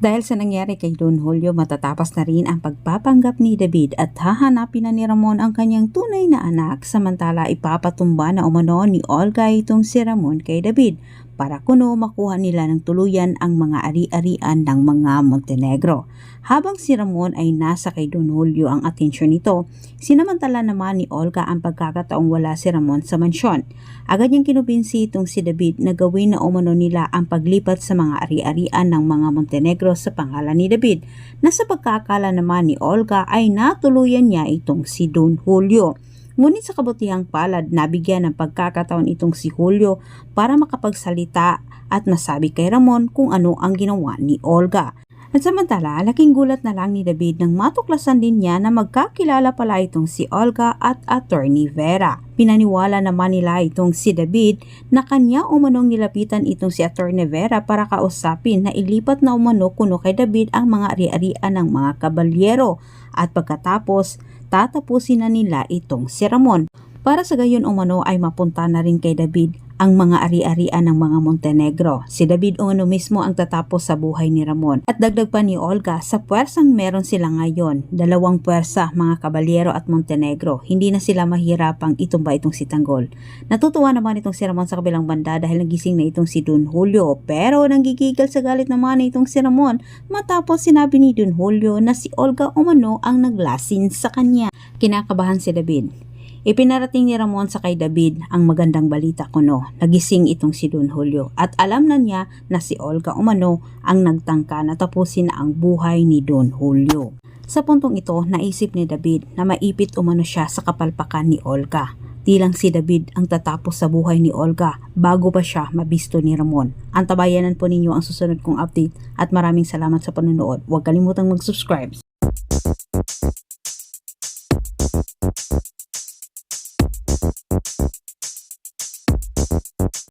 Dahil sa nangyari kay Don Julio, matatapos na rin ang pagpapanggap ni David at hahanapin na ni Ramon ang kanyang tunay na anak, samantala ipapatumba na umano ni Olga itong si Ramon kay David para kuno makuha nila ng tuluyan ang mga ari-arian ng mga Montenegro. Habang si Ramon ay nasa kay Don Julio ang atensyon nito, sinamantala naman ni Olga ang pagkakataong wala si Ramon sa mansyon. Agad niyang kinumbinsi itong si David na gawin na umano nila ang paglipat sa mga ari-arian ng mga Montenegro sa pangalan ni David, na sa pagkakala naman ni Olga ay natuluyan niya itong si Don Julio. Ngunit sa kabutihang palad, nabigyan ng pagkakataon itong si Julio para makapagsalita at masabi kay Ramon kung ano ang ginawa ni Olga. At samantala, laking gulat na lang ni David nang matuklasan din niya na magkakilala pala itong si Olga at Attorney Vera. Pinaniwala naman nila itong si David na kanya umanong nilapitan itong si Attorney Vera para kausapin na ilipat na umano kuno kay David ang mga ari-arian ng mga kabalyero at pagkatapos tatapusin na nila itong si Ramon. Para sa gayon umano ay mapunta na rin kay David ang mga ari-arian ng mga Montenegro. Si David umano mismo ang tatapos sa buhay ni Ramon. At dagdag pa ni Olga, sa puwersang meron sila ngayon, 2 puwersa, mga kabalyero at Montenegro. Hindi na sila mahirapang itumba itong si Tanggol. Natutuwa naman itong si Ramon sa kabilang banda dahil nagising na itong si Don Julio. Pero nanggigigil sa galit naman itong si Ramon matapos sinabi ni Don Julio na si Olga umano ang naglasin sa kanya. Kinakabahan si David. Ipinarating ni Ramon sa kay David ang magandang balita kuno. Nagising itong si Don Julio at alam na niya na si Olga umano ang nagtangka na tapusin na ang buhay ni Don Julio. Sa puntong ito, naisip ni David na maipit umano siya sa kapalpakan ni Olga. Di lang si David ang tatapos sa buhay ni Olga bago pa siya mabisto ni Ramon. Antabayanan po ninyo ang susunod kong update at maraming salamat sa panonood. Huwag kalimutang mag-subscribe.